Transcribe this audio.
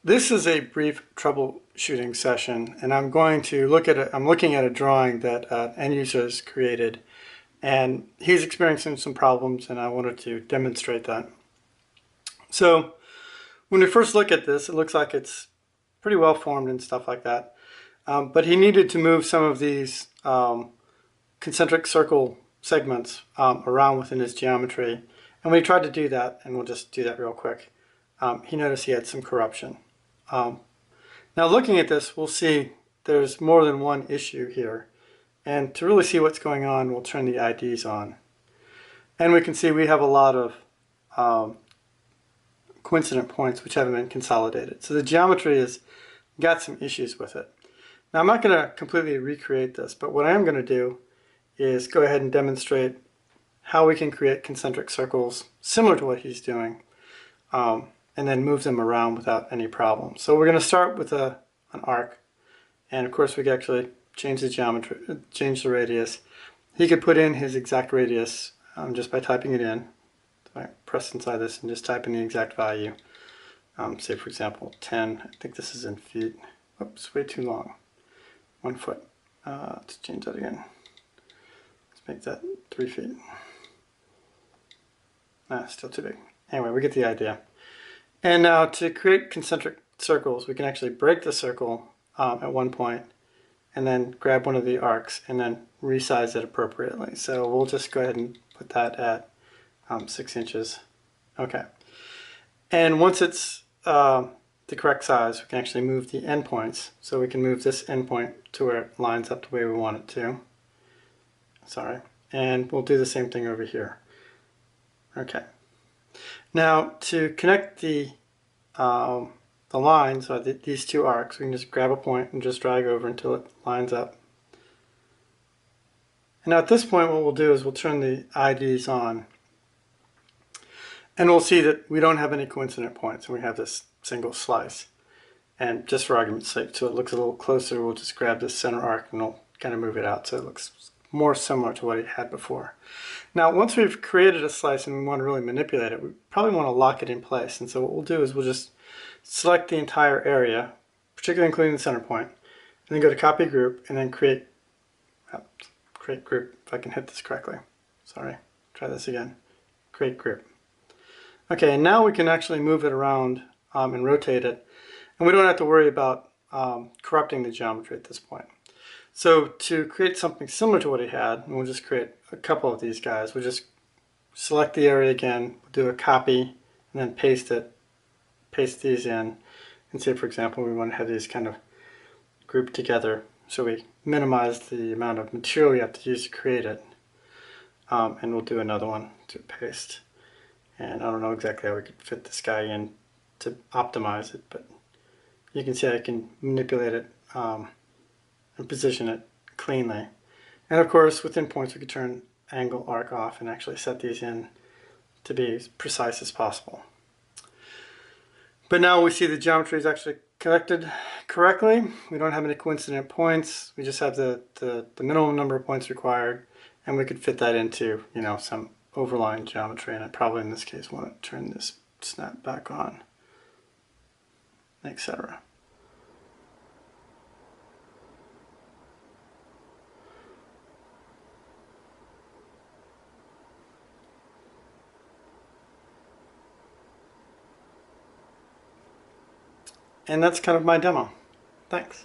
This is a brief troubleshooting session, and I'm going to look at I'm looking at a drawing that an end user has created, and he's experiencing some problems, and I wanted to demonstrate that. So when we first look at this, it looks like it's pretty well formed and stuff like that, but he needed to move some of these concentric circle segments around within his geometry, and we tried to do that, and we'll just do that real quick. He noticed he had some corruption. Now looking at this, we'll see there's more than one issue here. And to really see what's going on, we'll turn the IDs on. And we can see we have a lot of coincident points which haven't been consolidated. So the geometry has got some issues with it. Now I'm not going to completely recreate this, but what I am going to do is go ahead and demonstrate how we can create concentric circles similar to what he's doing. And then move them around without any problem. So we're going to start with an arc, and of course we can actually change the geometry, change the radius. He could put in his exact radius just by typing it in. So I press inside this and just type in the exact value. Say for example 10, I think this is in feet. Oops, way too long. 1 foot. Let's change that again. Let's make that 3 feet. Still too big. Anyway, we get the idea. And now to create concentric circles, we can actually break the circle at one point and then grab one of the arcs and then resize it appropriately. So we'll just go ahead and put that at 6 inches. Okay. And once it's the correct size, we can actually move the endpoints. So we can move this endpoint to where it lines up the way we want it to. Sorry. And we'll do the same thing over here. Okay. Now to connect the lines, so these two arcs, we can just grab a point and just drag over until it lines up. And now at this point what we'll do is we'll turn the IDs on. And we'll see that we don't have any coincident points, and we have this single slice. And just for argument's sake, so it looks a little closer, we'll just grab this center arc and we'll kind of move it out so it looks more similar to what it had before. Now once we've created a slice and we want to really manipulate it, we probably want to lock it in place. And so what we'll do is we'll just select the entire area, particularly including the center point, and then go to copy group and then create group, if I can hit this correctly. Sorry, try this again. Create group. Okay, and now we can actually move it around and rotate it, and we don't have to worry about corrupting the geometry at this point. So to create something similar to what he had, and we'll just create a couple of these guys, we'll just select the area again, we'll do a copy, and then paste these in, and say for example we want to have these kind of grouped together so we minimize the amount of material we have to use to create it. And we'll do another one to paste. And I don't know exactly how we could fit this guy in to optimize it, but you can see I can manipulate it and position it cleanly. And of course within points we could turn angle arc off and actually set these in to be as precise as possible. But now we see the geometry is actually connected correctly. We don't have any coincident points. We just have the minimum number of points required, and we could fit that into, you know, some overlying geometry, and I probably in this case want to turn this snap back on, etc. And that's kind of my demo. Thanks.